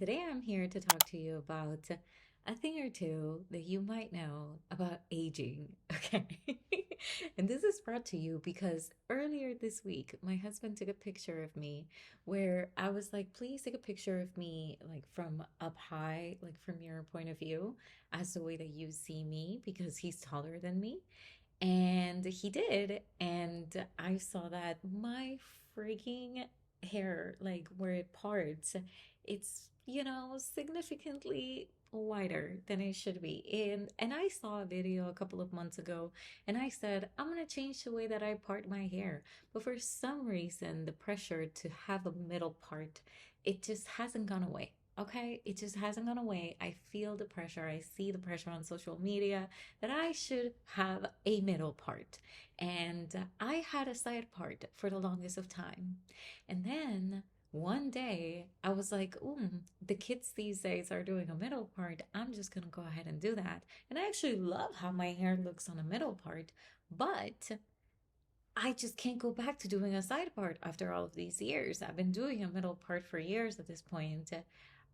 Today I'm here to talk to you about a thing or two that you might know about aging. Okay. And this is brought to you because earlier this week, my husband took a picture of me where I was like, please take a picture of me, like from up high, like from your point of view, as the way that you see me, because he's taller than me. And he did. And I saw that my freaking hair, like where it parts, it's significantly wider than it should be. And I saw a video a couple of months ago and I said, I'm gonna change the way that I part my hair. But for some reason, the pressure to have a middle part, it just hasn't gone away. Okay, it just hasn't gone away. I feel the pressure. I see the pressure on social media that I should have a middle part. And I had a side part for the longest of time. And then one day I was like, the kids these days are doing a middle part. I'm just going to go ahead and do that. And I actually love how my hair looks on a middle part, but I just can't go back to doing a side part after all of these years. I've been doing a middle part for years at this point.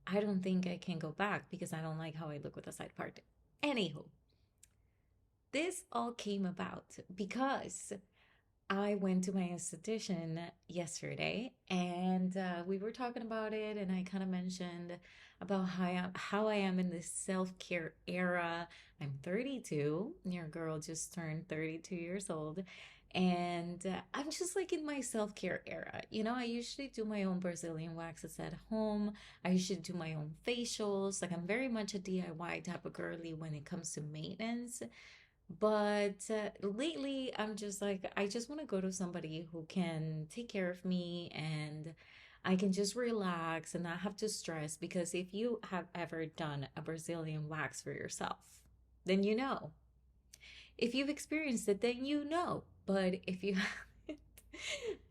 I don't think I can go back because I don't like how I look with a side part. Anywho, this all came about because I went to my esthetician yesterday and we were talking about it, and I kind of mentioned about how I am in this self-care era. I'm 32. Your girl just turned 32 years old. And I'm just like in my self-care era. I usually do my own Brazilian waxes at home. I usually do my own facials. Like I'm very much a DIY type of girly when it comes to maintenance. But lately, I'm just like, I just want to go to somebody who can take care of me and I can just relax and not have to stress. Because if you have ever done a Brazilian wax for yourself, then you know. If you've experienced it, then you know. But if you haven't,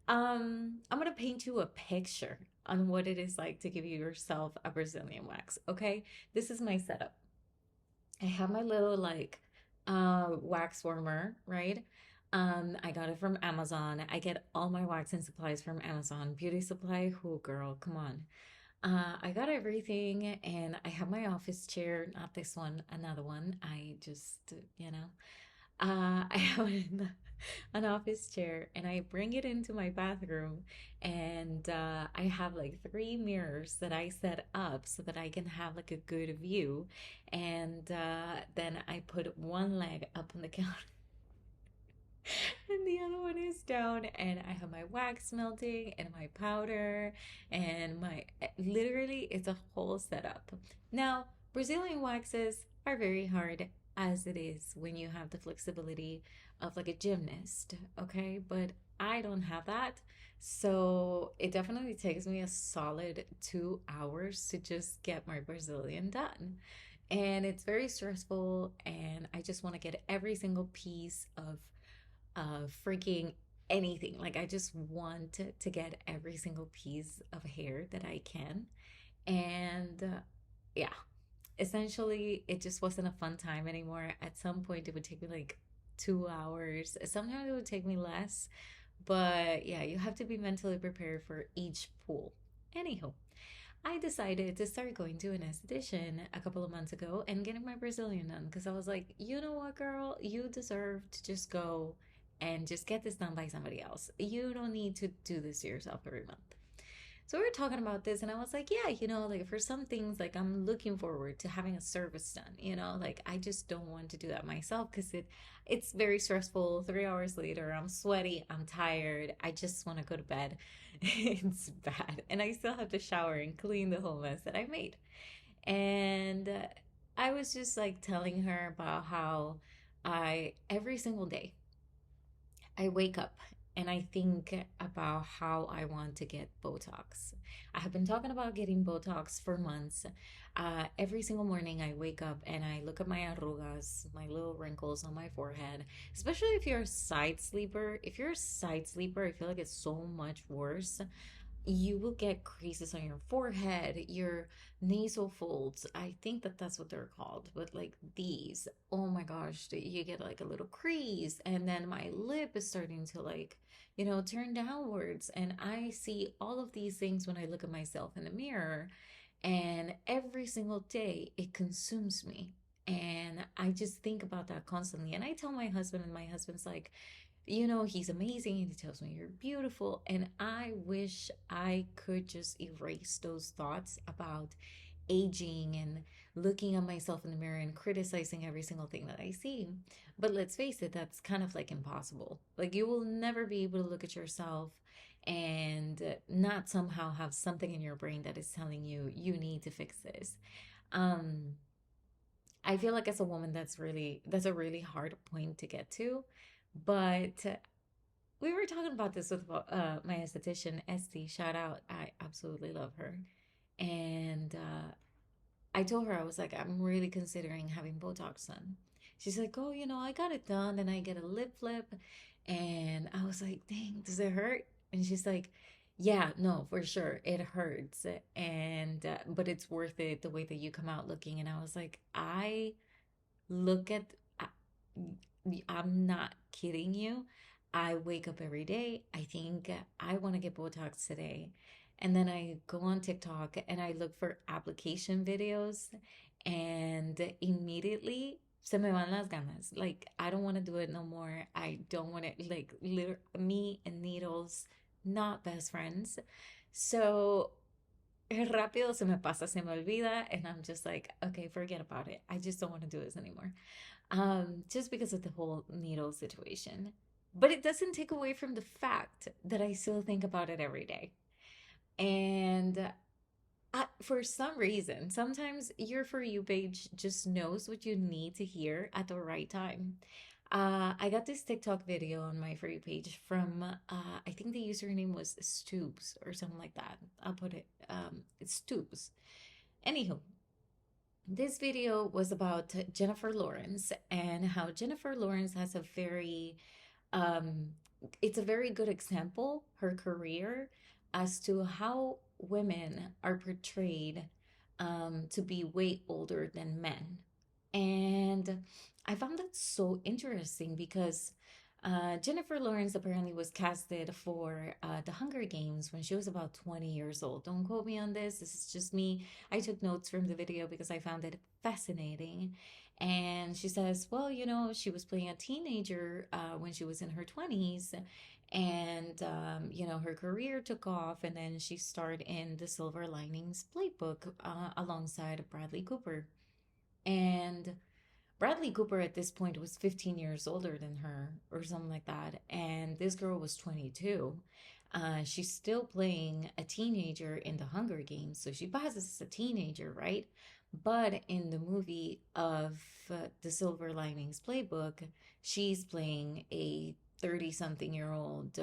I'm gonna paint you a picture on what it is like to give you yourself a Brazilian wax. Okay, this is my setup. I have my little like wax warmer, right? I got it from Amazon. I get all my waxing supplies from Amazon. Beauty supply, who girl, come on. I got everything and I have my office chair, not this one, another one. I just, I have an office chair and I bring it into my bathroom, and I have like three mirrors that I set up so that I can have like a good view. And then I put one leg up on the counter and the other one is down, and I have my wax melting and my powder and my literally it's a whole setup. Now, Brazilian waxes are very hard as it is when you have the flexibility of like a gymnast, okay? But I don't have that. So it definitely takes me a solid 2 hours to just get my Brazilian done. And it's very stressful, and I just want to get every single piece of freaking anything. Like I just want to get every single piece of hair that I can. And yeah, essentially, it just wasn't a fun time anymore. At some point, it would take me like 2 hours. Sometimes it would take me less. But yeah, you have to be mentally prepared for each pull. Anywho, I decided to start going to an esthetician a couple of months ago and getting my Brazilian done because I was like, you know what, girl, you deserve to just go and just get this done by somebody else. You don't need to do this to yourself every month. So we were talking about this, and I was like, yeah, like for some things, like I'm looking forward to having a service done, like I just don't want to do that myself because it's very stressful. 3 hours later, I'm sweaty, I'm tired, I just want to go to bed. It's bad. And I still have to shower and clean the whole mess that I made. And I was just like telling her about how every single day, I wake up and I think about how I want to get Botox. I have been talking about getting Botox for months. Every single morning, I wake up and I look at my arrugas, my little wrinkles on my forehead, especially if you're a side sleeper. If you're a side sleeper, I feel like it's so much worse. You will get creases on your forehead, your nasal folds. I think that that's what they're called, but like these, oh my gosh, you get like a little crease, and then my lip is starting to like, turn downwards. And I see all of these things when I look at myself in the mirror. And every single day it consumes me. And I just think about that constantly. And I tell my husband, and my husband's like, he's amazing. And he tells me you're beautiful. And I wish I could just erase those thoughts about aging and looking at myself in the mirror and criticizing every single thing that I see. But let's face it, that's kind of like impossible. Like, you will never be able to look at yourself and not somehow have something in your brain that is telling you you need to fix this. Um, I feel like as a woman, that's a really hard point to get to. But we were talking about this with my esthetician, Esty. Shout out. I absolutely love her. And I told her, I was like, I'm really considering having Botox done. She's like, oh, I got it done and I get a lip flip. And I was like, dang, does it hurt? And she's like, yeah, no, for sure. It hurts. And, but it's worth it the way that you come out looking. And I was like, look at, I, I'm not kidding you. I wake up every day. I think I want to get Botox today. And then I go on TikTok and I look for application videos, and immediately se me van las ganas. Like, I don't want to do it no more. I don't want to, like, me and needles, not best friends. So rápido se me pasa, se me olvida, and I'm just like, okay, forget about it. I just don't want to do this anymore. Just because of the whole needle situation. But it doesn't take away from the fact that I still think about it every day. And for some reason, sometimes your For You page just knows what you need to hear at the right time. I got this TikTok video on my For You page from, I think the username was Stoops or something like that. I'll put it, it's Stoops. Anywho, this video was about Jennifer Lawrence and how Jennifer Lawrence has a very um, it's a very good example, her career, as to how women are portrayed to be way older than men. And I found that so interesting because Jennifer Lawrence apparently was casted for the Hunger Games when she was about 20 years old. Don't quote me on this. This is just me. I took notes from the video because I found it fascinating. And she says, well, she was playing a teenager when she was in her 20s. And, her career took off. And then she starred in The Silver Linings Playbook alongside Bradley Cooper. And Bradley Cooper at this point was 15 years older than her or something like that. And this girl was 22. She's still playing a teenager in the Hunger Games. So she passes as a teenager, right? But in the movie of The Silver Linings Playbook, she's playing a 30 something year old,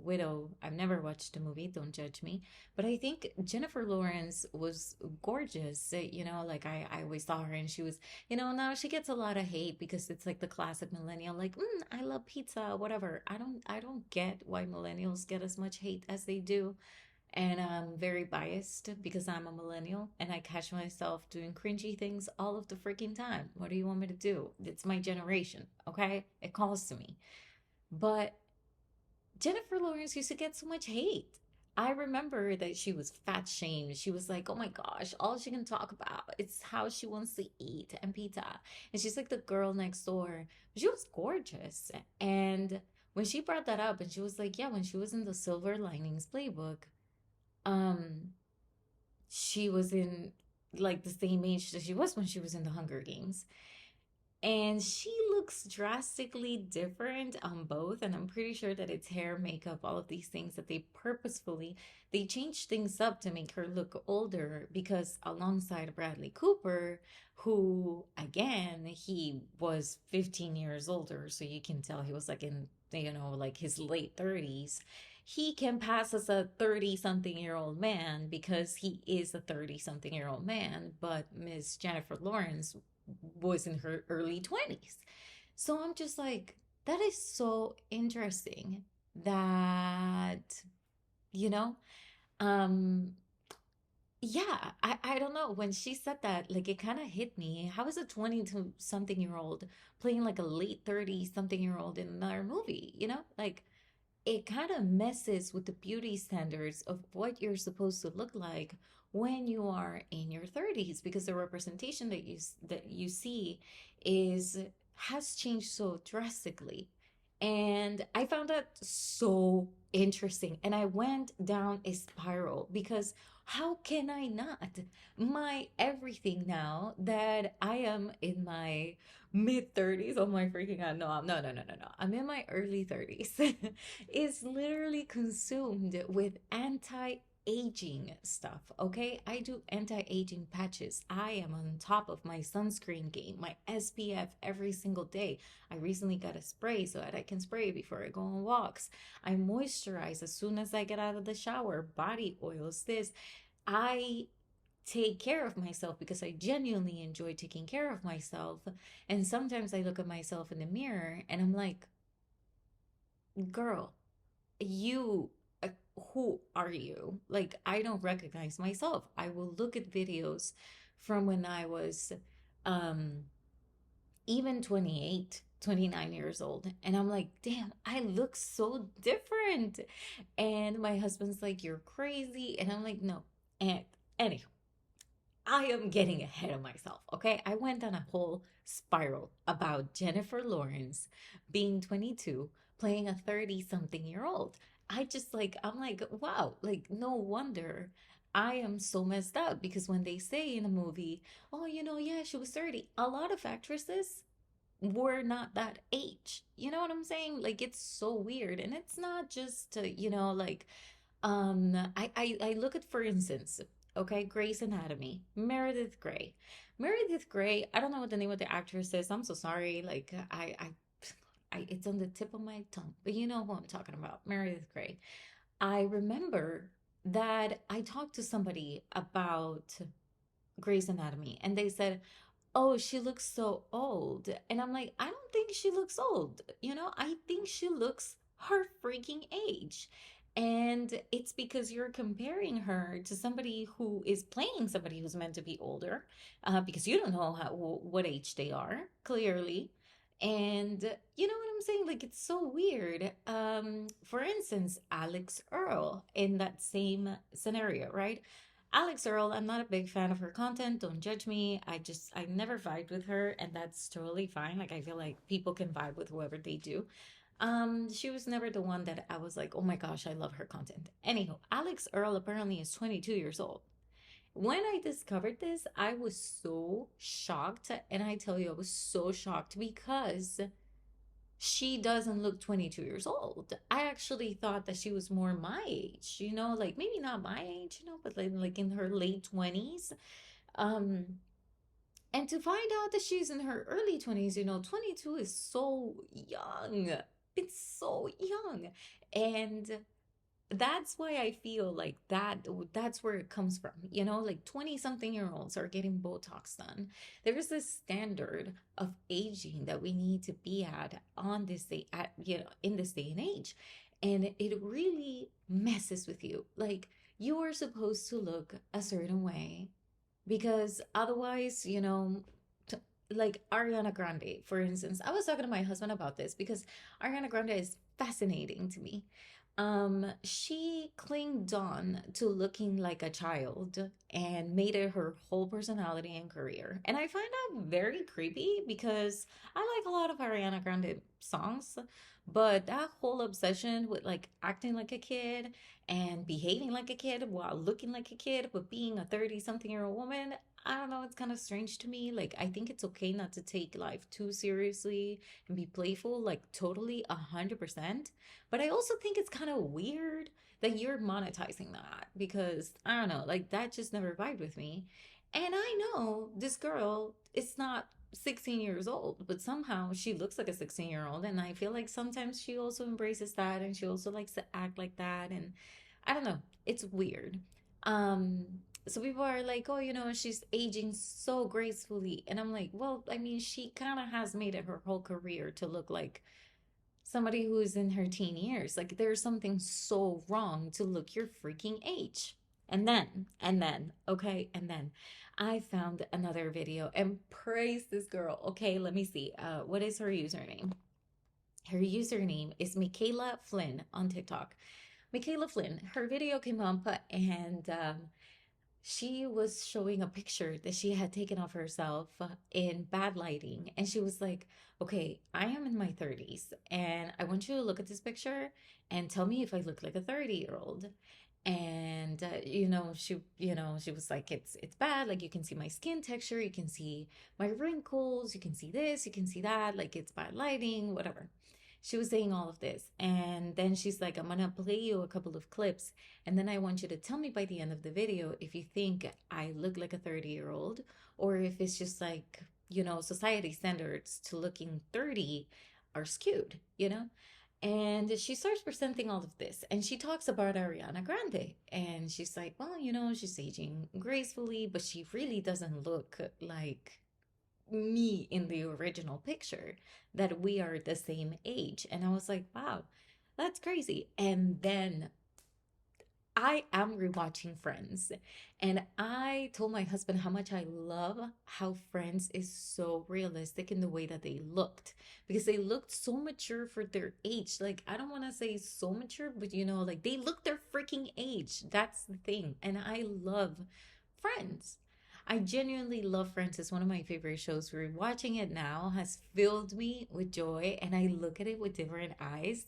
widow. I've never watched the movie, don't judge me. But I think Jennifer Lawrence was gorgeous. Like I always saw her, and she was, now she gets a lot of hate because it's like the classic millennial, like, I love pizza, whatever. I don't get why millennials get as much hate as they do. And I'm very biased because I'm a millennial and I catch myself doing cringy things all of the freaking time. What do you want me to do? It's my generation, okay? It calls to me. But Jennifer Lawrence used to get so much hate. I remember that she was fat shamed. She was like, oh my gosh, all she can talk about is how she wants to eat and pizza. And she's like the girl next door. But she was gorgeous. And when she brought that up and she was like, yeah, when she was in the Silver Linings Playbook, um, she was in like the same age that she was when she was in the Hunger Games. And she looks drastically different on both, and I'm pretty sure that it's hair, makeup, all of these things that they changed things up to make her look older, because alongside Bradley Cooper, who again, he was 15 years older, so you can tell he was like in, like his late 30s. He can pass as a 30 something year old man because he is a 30 something year old man, but Miss Jennifer Lawrence was in her early 20s. So I'm just like, that is so interesting that, you know, um, yeah, I don't know. When she said that, like, it kind of hit me. How is a 22 something year old playing like a late 30 something year old in another movie, Like, it kind of messes with the beauty standards of what you're supposed to look like when you are in your 30s, because the representation that you see is has changed so drastically. And I found that so interesting. And I went down a spiral because how can I not? My everything now that I am in my mid 30s. Oh my freaking God. No, no. I'm in my early 30s. Is literally consumed with anti-aging stuff. Okay, I do anti-aging patches. I am on top of my sunscreen game, my SPF every single day. I recently got a spray so that I can spray before I go on walks. I moisturize as soon as I get out of the shower, body oils, this. I take care of myself because I genuinely enjoy taking care of myself. And sometimes I look at myself in the mirror and I'm like, girl, you, uh, who are you? Like, I don't recognize myself. I will look at videos from when I was um, even 28, 29 years old. And I'm like, damn, I look so different. And my husband's like, you're crazy. And I'm like, no. And anyway, I am getting ahead of myself, okay? I went on a whole spiral about Jennifer Lawrence being 22, playing a 30 something year old. I'm like, wow, like, no wonder I am so messed up because when they say in a movie, oh, yeah, she was 30, a lot of actresses were not that age. You know what I'm saying? Like, it's so weird. And it's not just, like, I look at, for instance, okay, Grey's Anatomy, Meredith Grey. Meredith Grey, I don't know what the name of the actress is. I'm so sorry. Like it's on the tip of my tongue, but you know who I'm talking about, Meredith Grey. I remember that I talked to somebody about Grey's Anatomy, and they said, oh, she looks so old. And I'm like, I don't think she looks old. I think she looks her freaking age. And it's because you're comparing her to somebody who is playing somebody who's meant to be older, because you don't know what age they are, clearly. And you know what I'm saying? Like, it's so weird. For instance, Alex Earl in that same scenario, right? Alex Earl, I'm not a big fan of her content. Don't judge me. I never vibed with her, and that's totally fine. Like, I feel like people can vibe with whoever they do. She was never the one that I was like, oh my gosh, I love her content. Anyhow, Alex Earl apparently is 22 years old. When I discovered this, I was so shocked. And I tell you, I was so shocked because she doesn't look 22 years old. I actually thought that she was more my age, like maybe not my age, but like in her late 20s. Um, and to find out that she's in her early 20s, 22 is so young. It's so young. And that's why I feel like that's where it comes from. Like 20 something year olds are getting Botox done. There is this standard of aging that we need to be at on this day at in this day and age. And it really messes with you. Like, you are supposed to look a certain way because otherwise, t- like Ariana Grande, for instance. I was talking to my husband about this because Ariana Grande is fascinating to me. She clinged on to looking like a child and made it her whole personality and career. And I find that very creepy because I like a lot of Ariana Grande songs, but that whole obsession with like acting like a kid and behaving like a kid while looking like a kid, but being a 30 something year old woman, I don't know, it's kind of strange to me. Like, I think it's okay not to take life too seriously and be playful, like totally 100%. But I also think it's kind of weird that you're monetizing that because I don't know, like that just never vibed with me. And I know this girl is not 16 years old, but somehow she looks like a 16-year-old. And I feel like sometimes she also embraces that and she also likes to act like that. And I don't know, it's weird. Um, so people are like, oh, she's aging so gracefully. And I'm like, well, I mean, she kind of has made it her whole career to look like somebody who is in her teen years. Like, there's something so wrong to look your freaking age. Okay, and then I found another video and praise this girl. Okay, let me see. What is her username? Her username is Michaela Flynn on TikTok. Michaela Flynn. Her video came up and she was showing a picture that she had taken of herself in bad lighting. And she was like, okay, I am in my 30s and I want you to look at this picture and tell me if I look like a 30-year-old. And she was like, it's bad. Like you can see my skin texture, you can see my wrinkles, you can see this, you can see that. Like it's bad lighting, whatever. She was saying all of this. And then she's like, I'm gonna play you a couple of clips and then I want you to tell me by the end of the video if you think I look like a 30-year-old or if it's just like, society standards to looking 30 are skewed, you know? And she starts presenting all of this and she talks about Ariana Grande. And she's like, well, she's aging gracefully, but she really doesn't look like me in the original picture, that we are the same age. And I was like, wow, that's crazy. And then I am rewatching Friends, and I told my husband how much I love how Friends is so realistic in the way that they looked because they looked so mature for their age. Like, I don't want to say so mature, but like they look their freaking age. That's the thing. And I love Friends. I genuinely love Friends. It's one of my favorite shows. Rewatching it now has filled me with joy, and I look at it with different eyes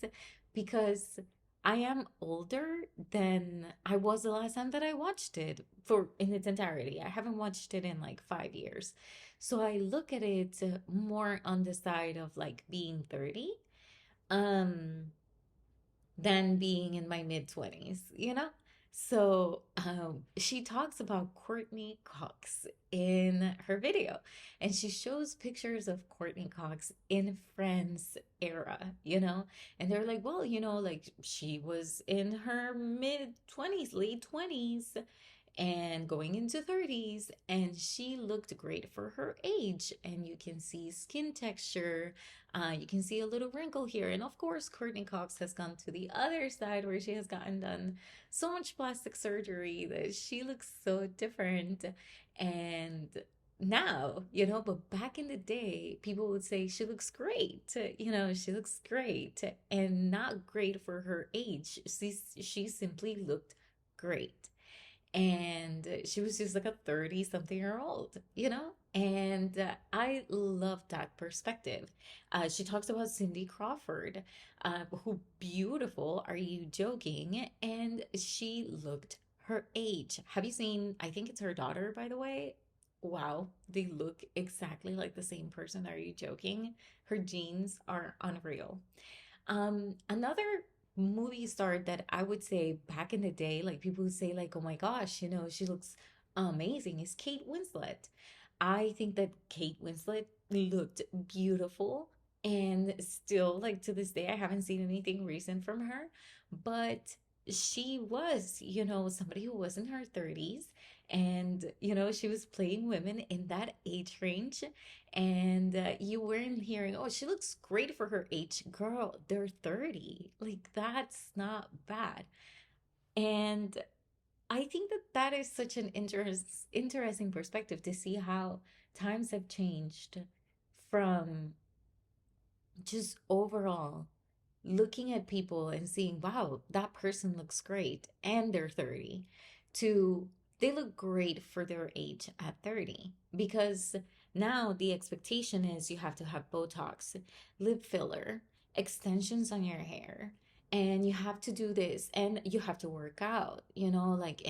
because I am older than I was the last time that I watched it for in its entirety. I haven't watched it in like 5 years. So I look at it more on the side of like being 30. Um, than being in my mid 20s, you know? So she talks about Courtney Cox in her video, and she shows pictures of Courtney Cox in Friends era, and they're like, well, like she was in her mid 20s, late 20s, and going into 30s, and she looked great for her age. And you can see skin texture, you can see a little wrinkle here. And of course, Courtney Cox has gone to the other side where she has gotten done so much plastic surgery that she looks so different. And now, but back in the day, people would say she looks great, she looks great and not great for her age. She simply looked great, and she was just like a 30 something year old, and I love that perspective. She talks about Cindy Crawford, who beautiful, are you joking? And she looked her age. Have you seen, I think it's her daughter, by the way. Wow, they look exactly like the same person. Are you joking? Her genes are unreal. Another movie star that I would say back in the day, like people would say, like, oh my gosh, she looks amazing, is Kate Winslet. I think that Kate Winslet looked beautiful, and still, like to this day, I haven't seen anything recent from her, but she was, somebody who was in her 30s, and she was playing women in that age range, and you weren't hearing, oh, she looks great for her age. Girl, they're 30. Like, that's not bad. And I think that that is such an interesting perspective to see how times have changed from just overall looking at people and seeing, wow, that person looks great and they're 30, to they look great for their age at 30. Because now the expectation is you have to have Botox, lip filler, extensions on your hair, and you have to do this and you have to work out, like,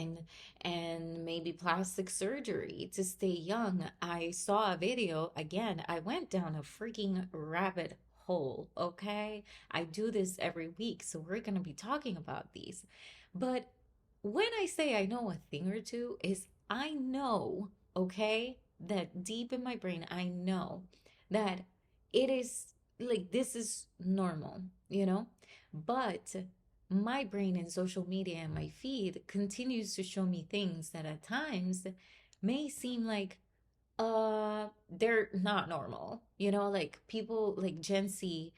and maybe plastic surgery to stay young. I saw a video, again, I went down a freaking rabbit hole, okay? I do this every week, so we're going to be talking about these. But when I say I know a thing or two, is I know, okay, that deep in my brain, I know that it is like this is normal, But my brain in social media and my feed continues to show me things that at times may seem like they're not normal, like people like Gen Z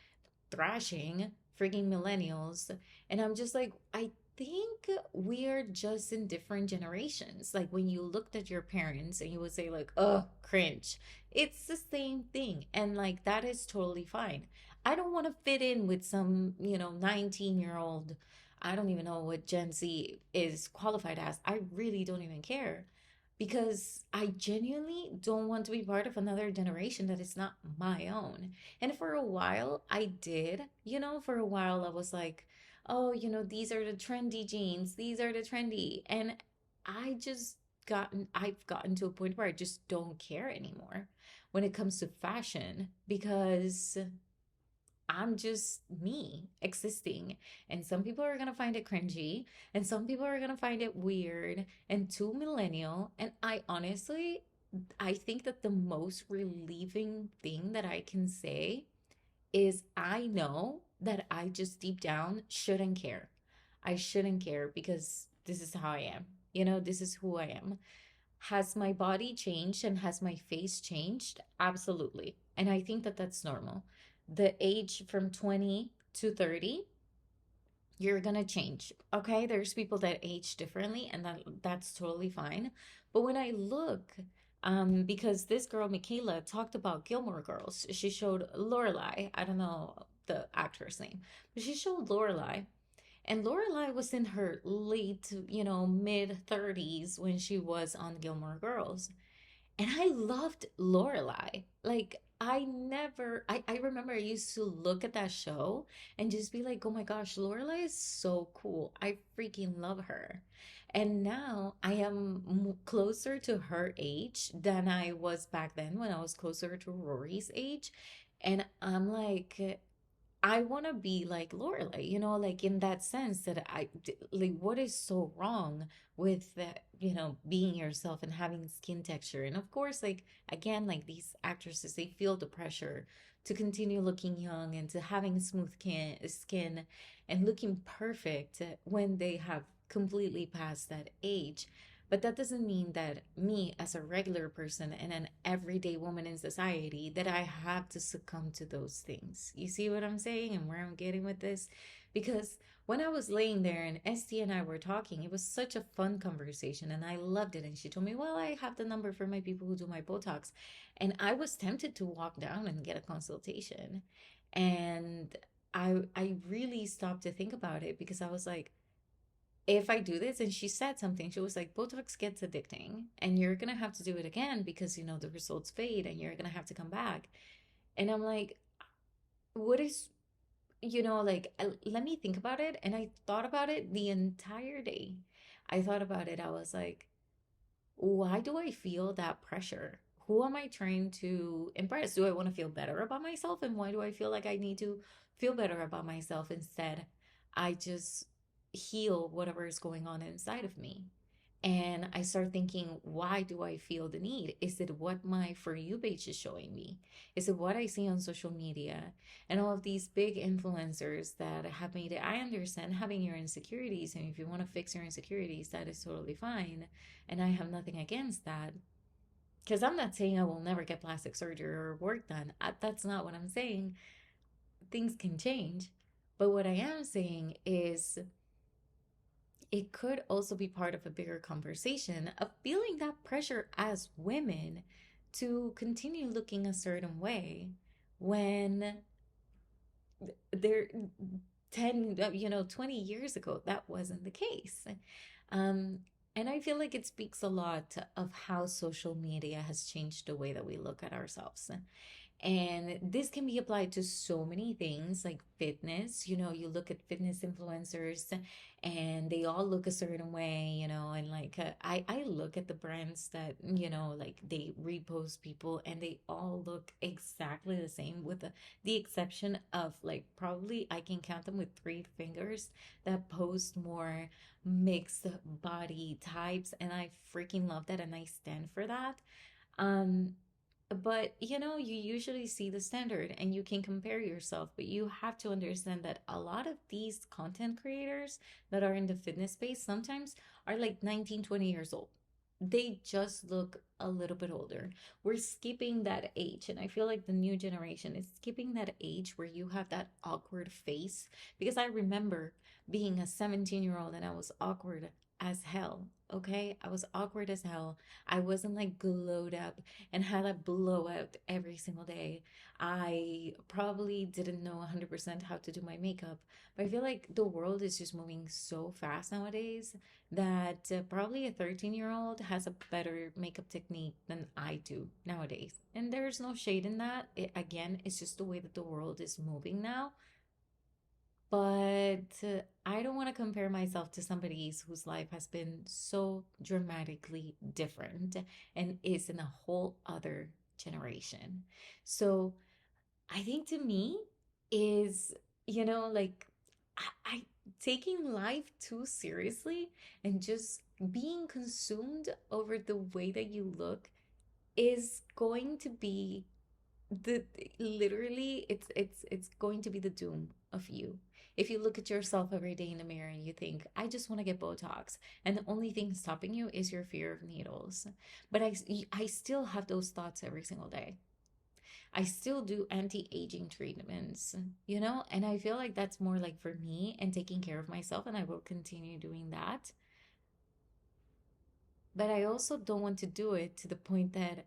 thrashing freaking millennials. And I'm just like, I think we are just in different generations. Like when you looked at your parents and you would say like, oh, cringe, it's the same thing. And like that is totally fine. I don't want to fit in with some 19-year-old. I don't even know what Gen Z is qualified as. I really don't even care. because I genuinely don't want to be part of another generation that is not my own. And for a while, I did, for a while, I was like, oh, these are the trendy jeans, these are the trendy. And I've gotten to a point where I just don't care anymore when it comes to fashion because I'm just me existing. And some people are going to find it cringy, and some people are going to find it weird and too millennial. And I think that the most relieving thing that I can say is I know that I just deep down shouldn't care. I shouldn't care because this is how I am. This is who I am. Has my body changed and has my face changed? Absolutely. And I think that that's normal. The age from 20 to 30, you're going to change. Okay? There's people that age differently and that's totally fine. But when I look because this girl Michaela talked about Gilmore Girls. She showed Lorelai. I don't know the actress name, but she showed Lorelai, and Lorelai was in her late, mid 30s when she was on Gilmore Girls. And I loved Lorelai. Like, I remember I used to look at that show and just be like, oh my gosh, Lorelai is so cool. I freaking love her. And now I am closer to her age than I was back then when I was closer to Rory's age. And I'm like, I want to be like Lorelai, like in that sense that like, what is so wrong with that, being yourself and having skin texture? And of course, like, again, like these actresses, they feel the pressure to continue looking young and to having smooth skin and looking perfect when they have completely passed that age. But that doesn't mean that me as a regular person and an everyday woman in society that I have to succumb to those things. You see what I'm saying and where I'm getting with this? Because when I was laying there and Esty and I were talking, it was such a fun conversation and I loved it. And she told me, well, I have the number for my people who do my Botox. And I was tempted to walk down and get a consultation. And I really stopped to think about it because I was like, if I do this, and she said something, she was like, Botox gets addicting and you're gonna have to do it again because the results fade and you're gonna have to come back. And I'm like, what is, like, let me think about it. And I thought about it the entire day. I thought about it. I was like, why do I feel that pressure? Who am I trying to impress? Do I want to feel better about myself? And why do I feel like I need to feel better about myself instead? I just heal whatever is going on inside of me. And I start thinking, why do I feel the need? Is it what my For You page is showing me? Is it what I see on social media? And all of these big influencers that have made it. I understand having your insecurities. And if you want to fix your insecurities, that is totally fine. And I have nothing against that. Because I'm not saying I will never get plastic surgery or work done. That's not what I'm saying. Things can change. But what I am saying is it could also be part of a bigger conversation of feeling that pressure as women to continue looking a certain way when they're 10, 20 years ago, that wasn't the case. Um, and I feel like it speaks a lot of how social media has changed the way that we look at ourselves. And this can be applied to so many things like fitness. You look at fitness influencers and they all look a certain way, and like I look at the brands that, like they repost people and they all look exactly the same with the exception of like probably I can count them with three fingers that post more mixed body types. And I freaking love that and I stand for that. Um, but you usually see the standard and you can compare yourself, but you have to understand that a lot of these content creators that are in the fitness space sometimes are like 19, 20 years old. They just look a little bit older. We're skipping that age, and I feel like the new generation is skipping that age where you have that awkward face. Because I remember being a 17-year-old and I was awkward as hell. Okay, I was awkward as hell. I wasn't like glowed up and had a blowout every single day. I probably didn't know 100% how to do my makeup, but I feel like the world is just moving so fast nowadays that probably a 13-year-old has a better makeup technique than I do nowadays. And there's no shade in that. Again, it's just the way that the world is moving now. But I don't want to compare myself to somebody whose life has been so dramatically different and is in a whole other generation. So I think to me is, like I taking life too seriously and just being consumed over the way that you look is going to be the literally it's going to be the doom of you if you look at yourself every day in the mirror and you think, I just want to get Botox, and the only thing stopping you is your fear of needles. But I still have those thoughts every single day. I still do anti-aging treatments, and I feel like that's more like for me and taking care of myself, and I will continue doing that. But I also don't want to do it to the point that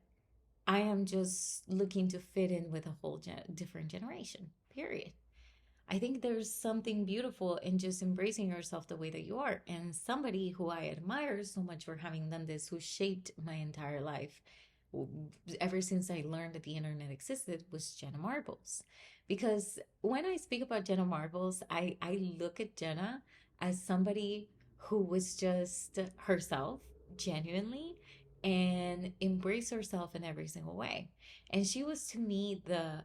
I am just looking to fit in with a whole different generation, period. I think there's something beautiful in just embracing yourself the way that you are. And somebody who I admire so much for having done this, who shaped my entire life ever since I learned that the internet existed, was Jenna Marbles. Because when I speak about Jenna Marbles, I look at Jenna as somebody who was just herself, genuinely, and embrace herself in every single way. And she was to me the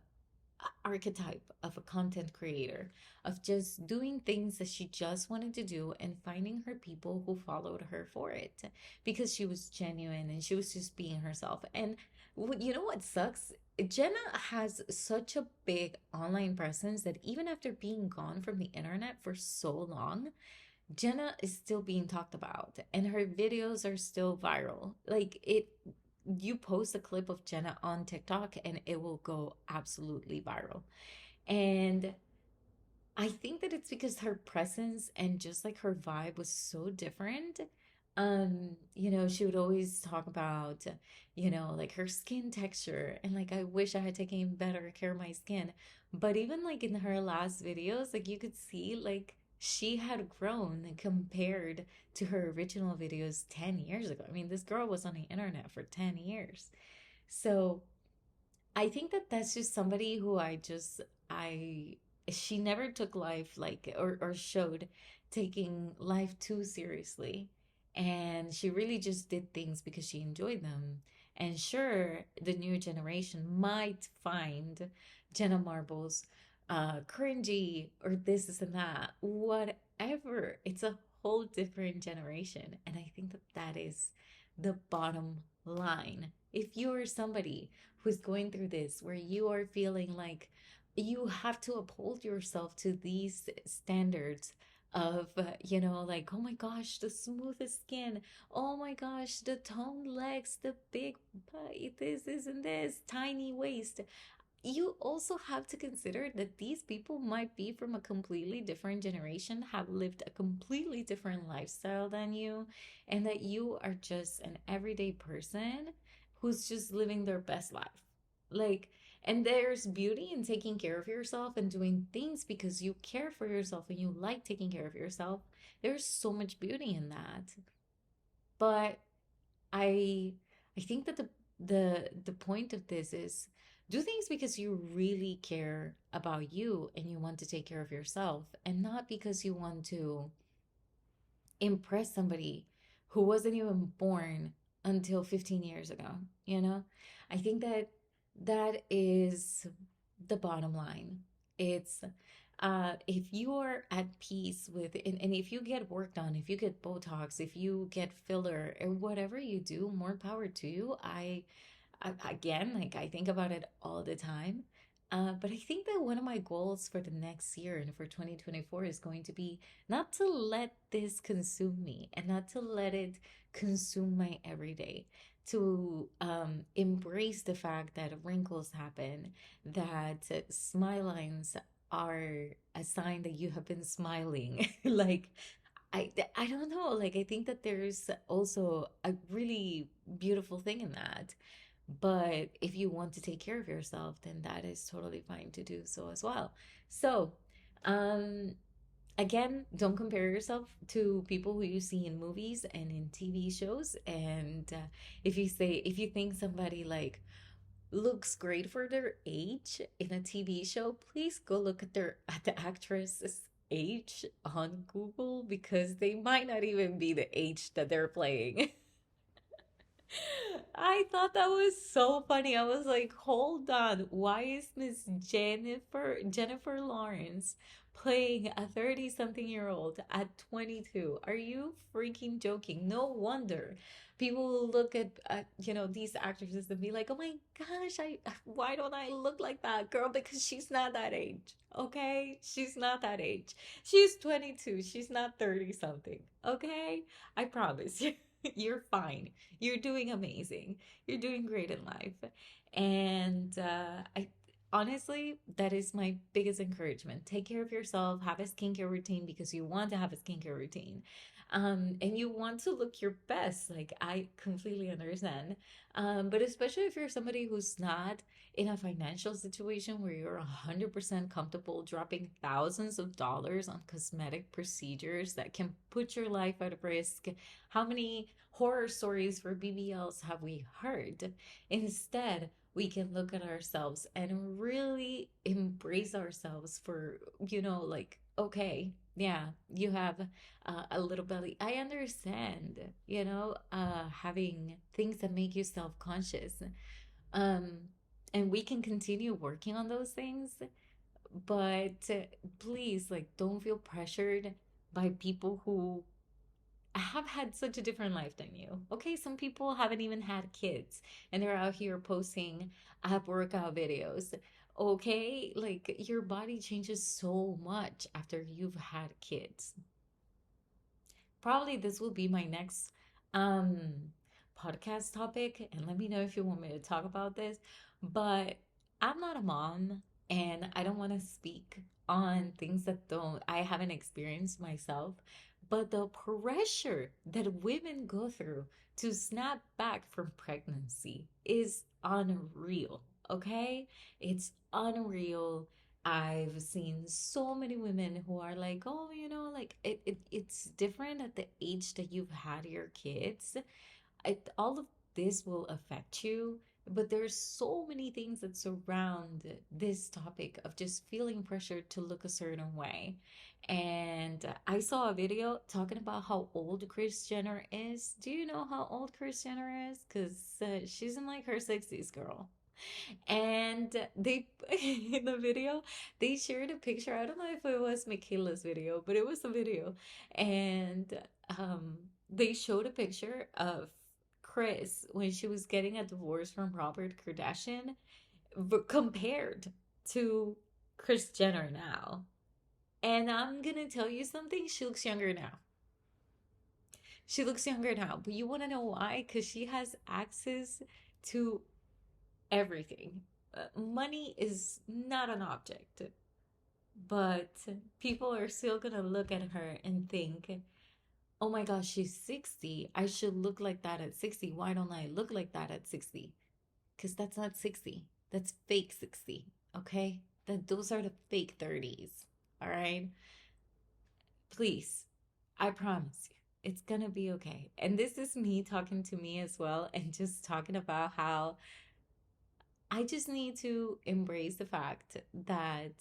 archetype of a content creator, of just doing things that she just wanted to do and finding her people who followed her for it because she was genuine and she was just being herself. And you know what sucks? Jenna has such a big online presence that even after being gone from the internet for so long, Jenna is still being talked about and her videos are still viral. Like you post a clip of Jenna on TikTok and it will go absolutely viral. And I think that it's because her presence and just like her vibe was so different. She would always talk about, like her skin texture and like I wish I had taken better care of my skin. But even like in her last videos, like you could see like she had grown compared to her original videos 10 years ago. I mean, this girl was on the internet for 10 years. So I think that that's just somebody who I she never took life like or showed taking life too seriously. And she really just did things because she enjoyed them. And sure, the new generation might find Jenna Marbles cringy or this and that, whatever. It's a whole different generation. And I think that that is the bottom line. If you are somebody who's going through this, where you are feeling like you have to uphold yourself to these standards of, like, oh my gosh, the smoothest skin, oh my gosh, the toned legs, the big butt, this and this, tiny waist. You also have to consider that these people might be from a completely different generation, have lived a completely different lifestyle than you, and that you are just an everyday person who's just living their best life. Like, and there's beauty in taking care of yourself and doing things because you care for yourself and you like taking care of yourself. There's so much beauty in that. But I I think that the point of this is do things because you really care about you and you want to take care of yourself and not because you want to impress somebody who wasn't even born until 15 years ago, you know? I think that that is the bottom line. It's if you are at peace with and if you get work done, if you get Botox, if you get filler or whatever you do, more power to you. Again, like I think about it all the time. But I think that one of my goals for the next year and for 2024 is going to be not to let this consume me and not to let it consume my everyday. To embrace the fact that wrinkles happen, that smile lines are a sign that you have been smiling. Like, I don't know. Like, I think that there's also a really beautiful thing in that. But if you want to take care of yourself, then that is totally fine to do so as well. So, um, again, don't compare yourself to people who you see in movies and in TV shows. And if you think somebody like looks great for their age in a TV show, please go look at the actress's age on Google because they might not even be the age that they're playing. I thought that was so funny. I was like, hold on, why is Miss Jennifer Lawrence playing a 30 something year old at 22? Are you freaking joking? No wonder people will look at these actresses and be like, oh my gosh, I why don't I look like that girl? Because she's not that age. Okay? She's not that age. She's 22. She's not 30 something. Okay? I promise you. You're fine. You're doing amazing. You're doing great in life. And I honestly, that is my biggest encouragement. Take care of yourself, have a skincare routine because you want to have a skincare routine. And you want to look your best. Like, I completely understand. But especially if you're somebody who's not in a financial situation where you're 100% comfortable dropping thousands of dollars on cosmetic procedures that can put your life at risk. How many horror stories for BBLs have we heard? Instead, we can look at ourselves and really embrace ourselves for, like, okay, yeah, you have a little belly. I understand, having things that make you self-conscious. Um, and we can continue working on those things, but please, like, don't feel pressured by people who have had such a different life than you. Okay, some people haven't even had kids and they're out here posting ab workout videos. Okay, like your body changes so much after you've had kids. Probably this will be my next um podcast topic, and let me know if you want me to talk about this. But I'm not a mom and I don't want to speak on things that don't I haven't experienced myself, but the pressure that women go through to snap back from pregnancy is unreal. Okay, it's unreal. I've seen so many women who are like, oh, like it's different at the age that you've had your kids. All of this will affect you, but there's so many things that surround this topic of just feeling pressured to look a certain way. And I saw a video talking about how old Kris Jenner is. Do you know how old Kris Jenner is? Because she's in like her 60s, girl. And they, in the video, they shared a picture. I don't know if it was Michaela's video, but it was a video. And they showed a picture of Chris when she was getting a divorce from Robert Kardashian, compared to Kris Jenner now. And I'm gonna tell you something, she looks younger now. She looks younger now, but you want to know why? Because she has access to everything. Money is not an object, but people are still gonna look at her and think, oh my gosh, she's 60. I should look like that at 60. Why don't I look like that at 60? Because that's not 60. That's fake 60. Okay? Those are the fake 30s. All right? Please, I promise you, it's gonna be okay. And this is me talking to me as well, and just talking about how I just need to embrace the fact that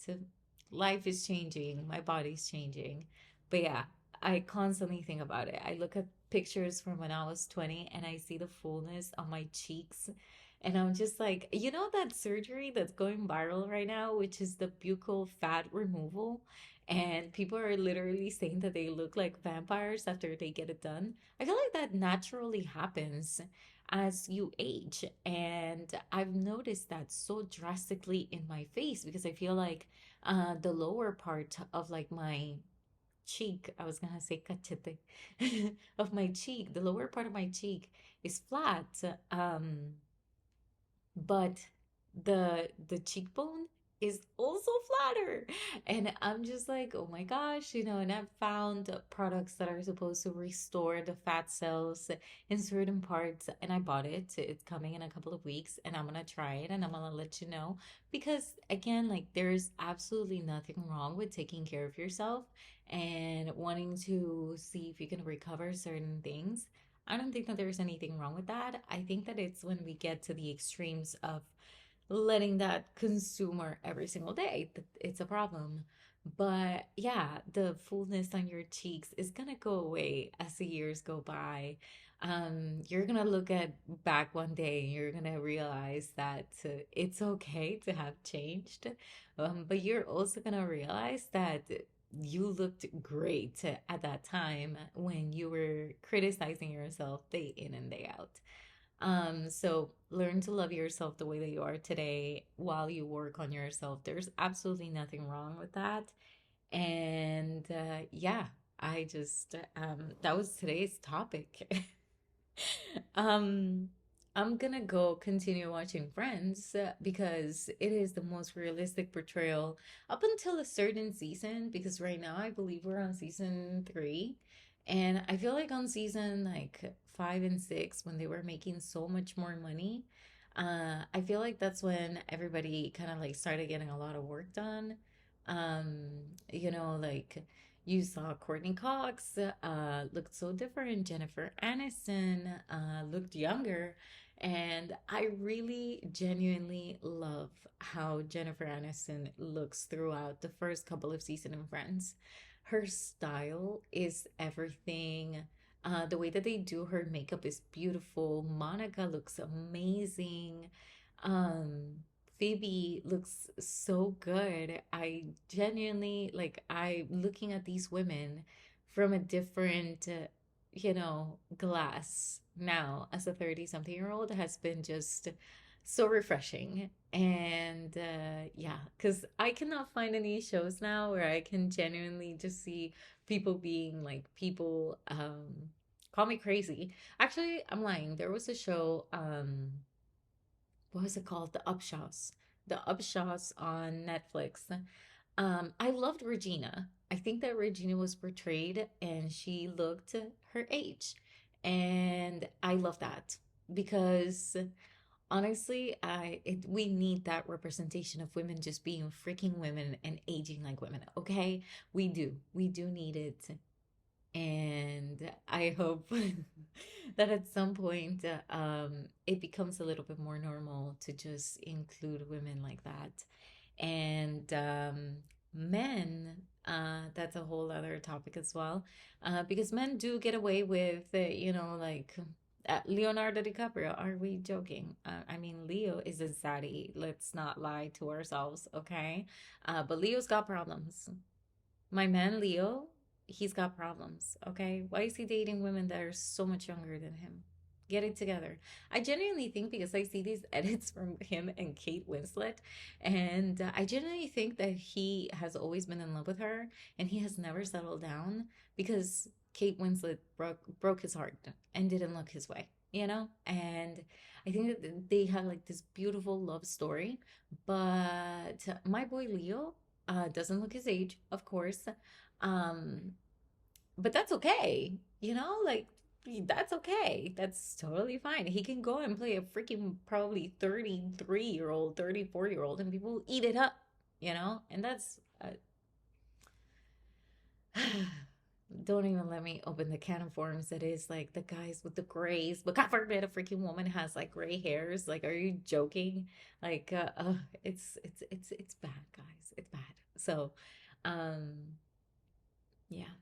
life is changing, my body's changing. But yeah, I constantly think about it. I look at pictures from when I was 20 and I see the fullness on my cheeks. And I'm just like, that surgery that's going viral right now, which is the buccal fat removal. And people are literally saying that they look like vampires after they get it done. I feel like that naturally happens as you age. And I've noticed that so drastically in my face because I feel like the lower part of like my cheek, I was gonna say cachete, of my cheek, the lower part of my cheek is flat. But the cheekbone is also flatter. And I'm just like, oh my gosh, and I've found products that are supposed to restore the fat cells in certain parts, and I bought it. It's coming in a couple of weeks, and I'm gonna try it and I'm gonna let you know. Because again, like, there's absolutely nothing wrong with taking care of yourself and wanting to see if you can recover certain things. I don't think that there's anything wrong with that. I think that it's when we get to the extremes of letting that consumer every single day that it's a problem. But yeah, the fullness on your cheeks is gonna go away as the years go by. You're gonna look at back one day and you're gonna realize that it's okay to have changed. But you're also gonna realize that you looked great at that time when you were criticizing yourself day in and day out. So learn to love yourself the way that you are today while you work on yourself. There's absolutely nothing wrong with that. And yeah, I just that was today's topic. um I'm gonna go continue watching Friends because it is the most realistic portrayal up until a certain season. Because right now I believe we're on season 3, and I feel like on season like 5 and 6, when they were making so much more money, I feel like that's when everybody kind of like started getting a lot of work done. Um, like, you saw Courtney Cox looked so different. Jennifer Aniston looked younger. And I really genuinely love how Jennifer Aniston looks throughout the first couple of seasons in Friends. Her style is everything. The way that they do her makeup is beautiful. Monica looks amazing. Um, Phoebe looks so good. I genuinely like, I looking at these women from a different glass now as a 30 something year old has been just so refreshing. And yeah, because I cannot find any shows now where I can genuinely just see people being like people. Call me crazy. Actually, I'm lying. There was a show, what was it called? The Upshaws. The Upshaws on Netflix. I loved Regina. I think that Regina was portrayed and she looked her age. And I love that because honestly, we need that representation of women just being freaking women and aging like women. Okay, we do need it. And I hope that at some point it becomes a little bit more normal to just include women like that. And men, that's a whole other topic as well, because men do get away with, like Leonardo DiCaprio. Are we joking? I mean, Leo is a zaddy. Let's not lie to ourselves, okay? But Leo's got problems. My man Leo, he's got problems, okay? Why is he dating women that are so much younger than him? Get it together. I genuinely think, because I see these edits from him and Kate Winslet, and I genuinely think that he has always been in love with her and he has never settled down because Kate Winslet broke his heart and didn't look his way, And I think that they had like this beautiful love story, but my boy Leo doesn't look his age, of course. Um, but that's okay, like, that's okay. That's totally fine. He can go and play a freaking probably 33-year-old, 34-year-old, and people eat it up, And that's don't even let me open the can of worms that is like the guys with the grays. But God forbid a freaking woman has like gray hairs. Like, are you joking? Like, it's bad, guys. It's bad. So, um, yeah.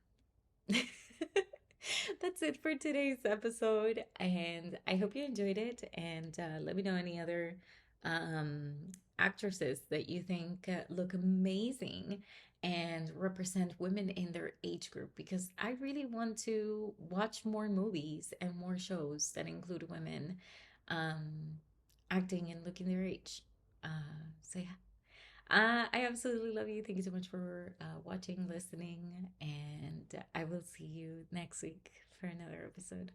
That's it for today's episode, and I hope you enjoyed it. And let me know any other um, actresses that you think look amazing and represent women in their age group, because I really want to watch more movies and more shows that include women um, acting and looking their age. So, yeah. I absolutely love you. Thank you so much for watching, listening, and I will see you next week for another episode.